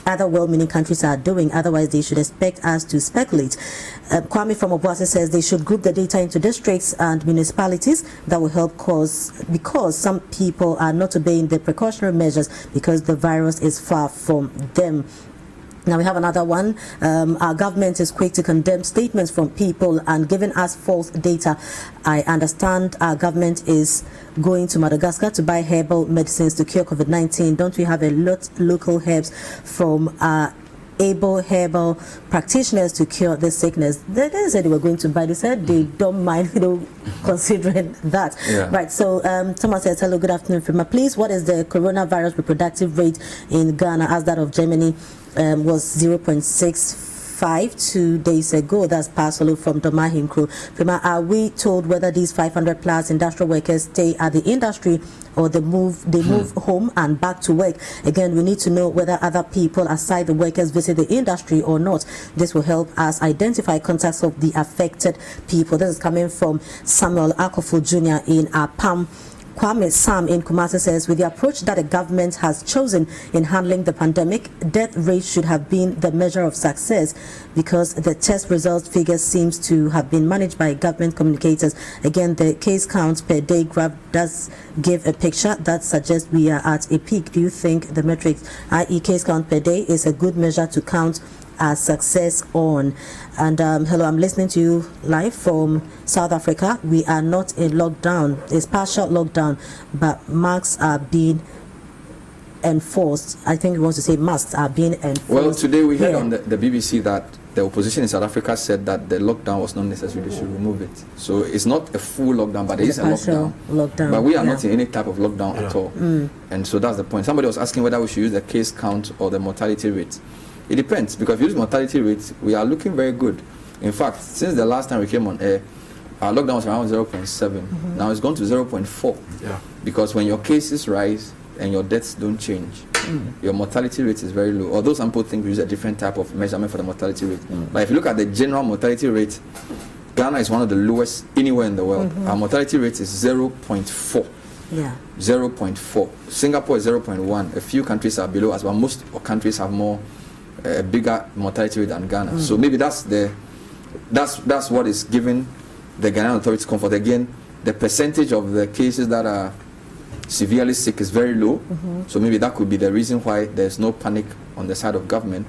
other well-meaning countries are doing. Otherwise, they should expect us to speculate. Kwame from Obuasi says they should group the data into districts and municipalities. That will help because some people are not obeying the precautionary measures because the virus is far from them. Now we have another one. Our government is quick to condemn statements from people and giving us false data. I understand our government is going to Madagascar to buy herbal medicines to cure COVID-19. Don't we have a lot local herbs from able herbal practitioners to cure this sickness? They said they were going to buy. They said they don't mind, considering that. Yeah. Right. So Thomas says, hello, good afternoon, Frima. Please, what is the coronavirus reproductive rate in Ghana as that of Germany? Was 0.65 2 days ago. That's Pasolo from Domahim Crew. Frima, are we told whether these 500 plus industrial workers stay at the industry or they move home and back to work? Again, we need to know whether other people aside the workers visit the industry or not. This will help us identify contacts of the affected people. This is coming from Samuel Akofu Jr. in Apam. Kwame Sam in Kumasi says, with the approach that the government has chosen in handling the pandemic, death rate should have been the measure of success because the test results figures seems to have been managed by government communicators. Again, the case counts per day graph does give a picture that suggests we are at a peak. Do you think the metrics, i.e. case count per day, is a good measure to count as success on? And hello, I'm listening to you live from South Africa. We are not in lockdown. It's partial lockdown, but masks are being enforced. I think we want to say masks are being enforced. Well, today we heard on the BBC that the opposition in South Africa said that the lockdown was not necessary. They should remove it. So it's not a full lockdown, but it is a lockdown. But we are not in any type of lockdown at all. And so that's the point. Somebody was asking whether we should use the case count or the mortality rate. It depends, because if you use mortality rates, we are looking very good. In fact, since the last time we came on air, our lockdown was around 0.7. Now it's gone to 0.4. Yeah. Because when your cases rise and your deaths don't change, your mortality rate is very low. Although some people think we use a different type of measurement for the mortality rate. But if you look at the general mortality rate, Ghana is one of the lowest anywhere in the world. Our mortality rate is 0.4. Yeah. 0.4. Singapore is 0.1. A few countries are below us, but most countries have a bigger mortality rate than Ghana. So maybe that's what is giving the Ghanaian authorities comfort. Again, the percentage of the cases that are severely sick is very low. So maybe that could be the reason why there's no panic on the side of government.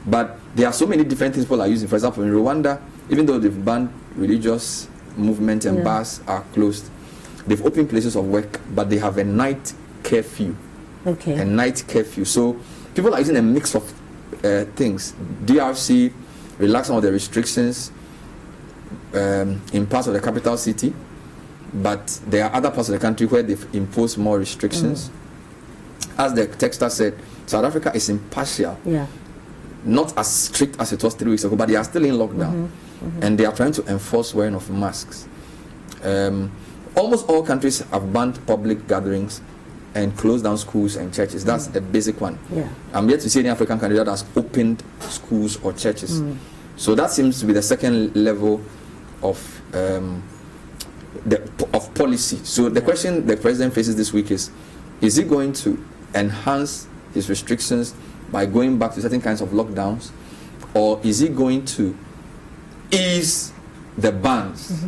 But there are so many different things people are using. For example, in Rwanda, even though they've banned religious movement and bars are closed, they've opened places of work, but they have a night curfew. Okay. A night curfew. So people are using a mix of things. DRC relaxed some of the restrictions in parts of the capital city, but there are other parts of the country where they've imposed more restrictions. As the texter said, South Africa is impartial, not as strict as it was 3 weeks ago, but they are still in lockdown, and they are trying to enforce wearing of masks. Almost all countries have banned public gatherings and close down schools and churches. That's a basic one. I'm yet to see any African country that has opened schools or churches. So that seems to be the second level of policy. So the question the president faces this week is he going to enhance his restrictions by going back to certain kinds of lockdowns, or is he going to ease the bans,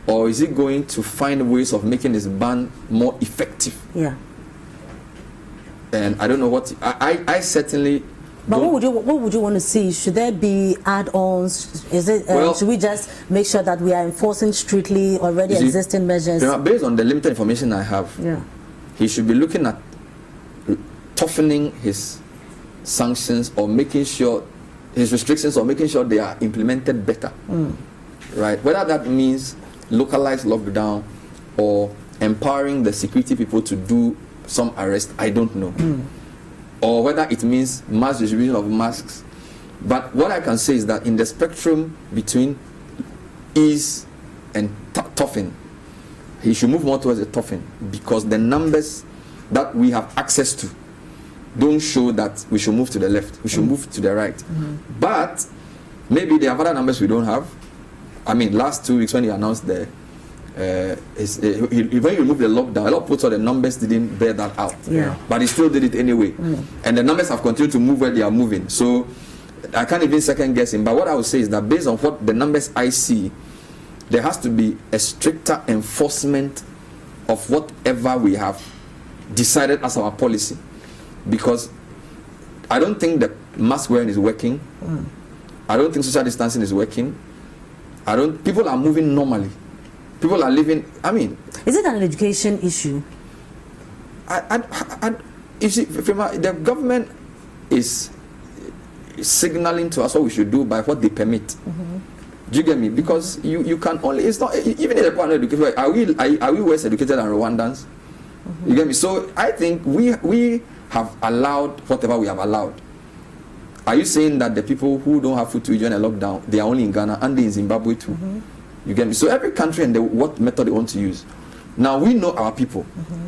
or is he going to find ways of making his ban more effective? And I don't know what I certainly But what would you want to see? Should there be add-ons? Is it should we just make sure that we are enforcing strictly already existing measures? Based on the limited information I have, he should be looking at toughening his sanctions or making sure his restrictions or making sure they are implemented better. Right? Whether that means localized lockdown or empowering the security people to do some arrest, I don't know. Or whether it means mass distribution of masks. But what I can say is that in the spectrum between ease and toughen, he should move more towards the toughen, because the numbers that we have access to don't show that we should move to the left, we should move to the right. But maybe there are other numbers we don't have. I mean, last 2 weeks when he announced the when he removed the lockdown, a lot of people saw the numbers didn't bear that out. But he still did it anyway. And the numbers have continued to move where they are moving. So I can't even second guess him. But what I would say is that based on what the numbers I see, there has to be a stricter enforcement of whatever we have decided as our policy. Because I don't think the mask wearing is working. I don't think social distancing is working. People are moving normally. People are living, I mean... Is it an education issue? You see, the government is signaling to us what we should do by what they permit. Do you get me? Because you can only... It's not... Even if the point educated, are we worse educated than Rwandans? You get me? So I think we have allowed whatever we have allowed. Are you saying that the people who don't have food to eat during a lockdown, they are only in Ghana and they in Zimbabwe too? You get me? So every country and what method they want to use. Now we know our people,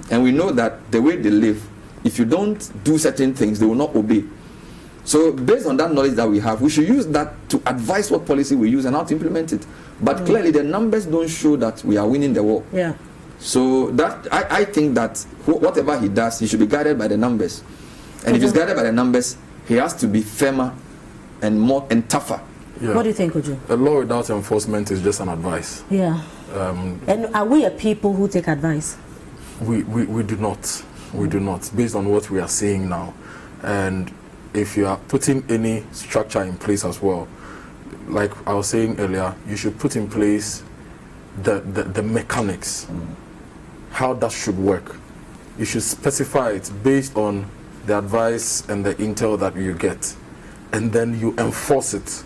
and we know that the way they live, if you don't do certain things, they will not obey. So based on that knowledge that we have, we should use that to advise what policy we use and how to implement it. But clearly the numbers don't show that we are winning the war. So that I think that whatever he does, he should be guided by the numbers. And if he's guided by the numbers, he has to be firmer and more and tougher. What do you think, Uju? A law without enforcement is just an advice. And are we a people who take advice? We do not. We do not, based on what we are seeing now. And if you are putting any structure in place as well, like I was saying earlier, you should put in place the mechanics, how that should work. You should specify it based on the advice and the intel that you get, and then you enforce it.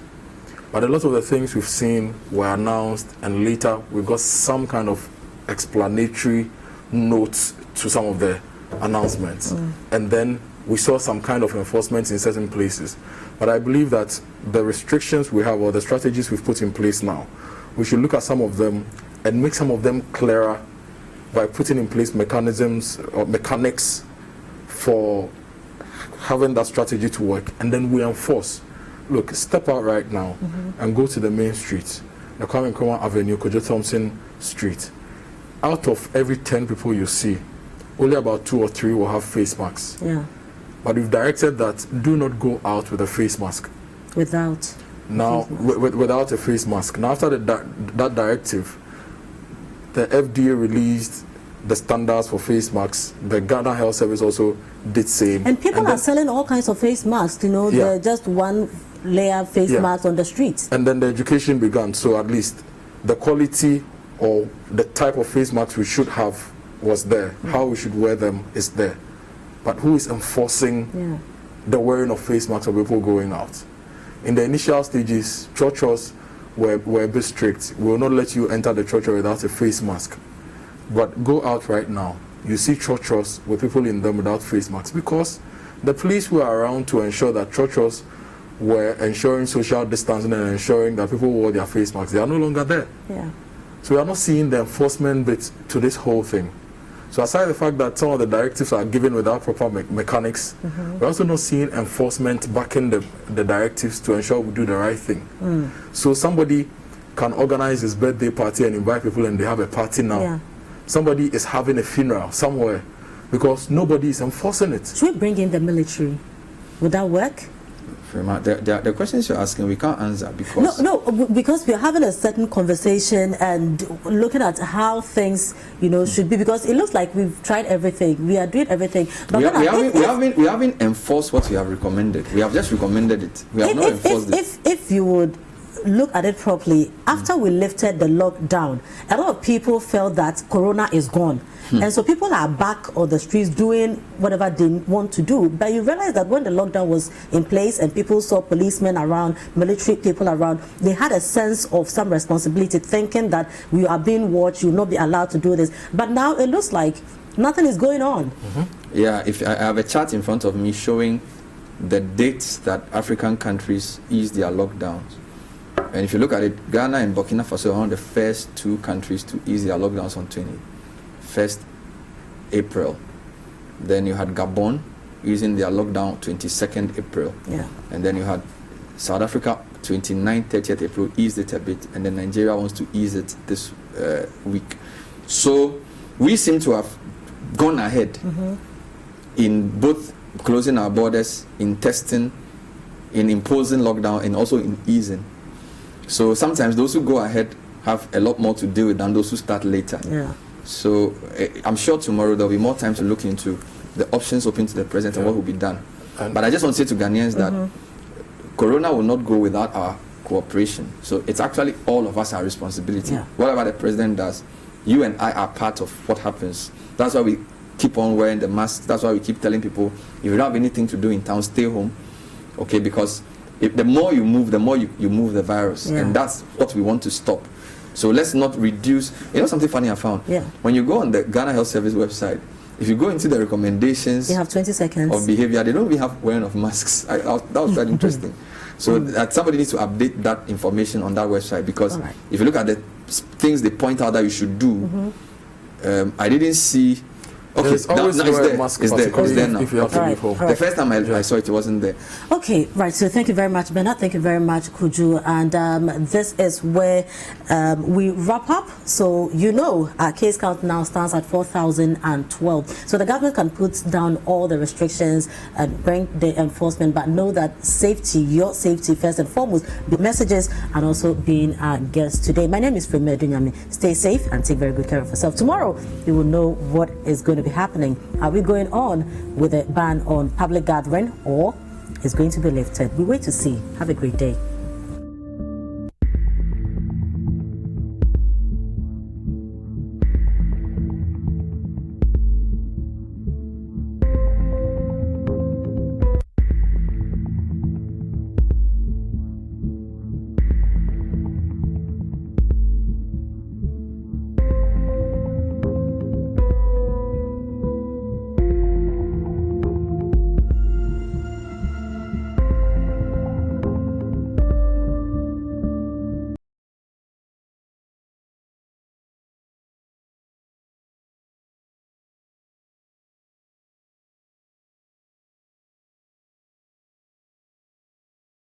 But a lot of the things we've seen were announced, and later we got some kind of explanatory notes to some of the announcements. And then we saw some kind of enforcement in certain places. But I believe that the restrictions we have, or the strategies we've put in place now, we should look at some of them and make some of them clearer by putting in place mechanisms or mechanics for having that strategy to work, and then we enforce. Look, step out right now and go to the main street, the Kwame Nkrumah Avenue, Kojo Thompson Street. Out of every 10 people you see, only about 2 or 3 will have face masks. But we've directed that do not go out with a face mask. Without a face mask. Now, after that directive, the FDA released the standards for face masks. The Ghana Health Service also did same. And people are selling all kinds of face masks, you know, they're just one layer face masks on the streets. And then the education began, so at least the quality or the type of face masks we should have was there. How we should wear them is there. But who is enforcing the wearing of face masks of people going out? In the initial stages, churches were a bit strict. We will not let you enter the church without a face mask. But go out right now, you see churches with people in them without face masks, because the police were around to ensure that churches were ensuring social distancing and ensuring that people wore their face masks. They are no longer there. So we are not seeing the enforcement bit to this whole thing. So aside the fact that some of the directives are given without proper mechanics, we're also not seeing enforcement backing the directives to ensure we do the right thing. So somebody can organize his birthday party and invite people, and they have a party now. Somebody is having a funeral somewhere because nobody is enforcing it. Should we bring in the military? Would that work? The questions you're asking, we can't answer because... because we're having a certain conversation and looking at how things, should be, because it looks like we've tried everything. We are doing everything. But we haven't enforced what we have recommended. We have just recommended it. We have not enforced it. If you would look at it properly, after we lifted the lockdown, a lot of people felt that Corona is gone. And so people are back on the streets doing whatever they want to do. But you realize that when the lockdown was in place and people saw policemen around, military people around, they had a sense of some responsibility, thinking that we are being watched, you will not be allowed to do this. But now it looks like nothing is going on. Yeah, if I have a chart in front of me showing the dates that African countries eased their lockdowns. And if you look at it, Ghana and Burkina Faso are one of the first 2 countries to ease their lockdowns on 21st April. Then you had Gabon using their lockdown 22nd April. Yeah. And then you had South Africa 29th, 30th April, eased it a bit. And then Nigeria wants to ease it this week. So we seem to have gone ahead in both closing our borders, in testing, in imposing lockdown, and also in easing. So sometimes those who go ahead have a lot more to deal with than those who start later. Yeah. So I'm sure tomorrow there'll be more time to look into the options open to the president and what will be done. But I just want to say to Ghanaians that Corona will not go without our cooperation. So it's actually all of us our responsibility. Yeah. Whatever the president does, you and I are part of what happens. That's why we keep on wearing the masks. That's why we keep telling people, if you don't have anything to do in town, stay home. Okay, because the more you move, the more you move the virus. Yeah. And that's what we want to stop. So let's not reduce. Something funny I found? Yeah. When you go on the Ghana Health Service website, if you go into the recommendations, you have 20 seconds of behavior, they don't even have wearing of masks. That was quite interesting. So that somebody needs to update that information on that website, because if you look at the things they point out that you should do, I didn't see. Okay, now it's there. It's there now. If you have to leave home. The first time I saw it, it wasn't there. Okay, right. So thank you very much, Bernard. Thank you very much, Kuju. And this is where we wrap up. So our case count now stands at 4,012. So the government can put down all the restrictions and bring the enforcement, but know that safety, your safety first and foremost, the messages, and also being our guest today. My name is Fremedu Nyame. Stay safe and take very good care of yourself. Tomorrow, you will know what is going to be happening. Are we going on with a ban on public gathering, or is going to be lifted? We wait to see. Have a great day.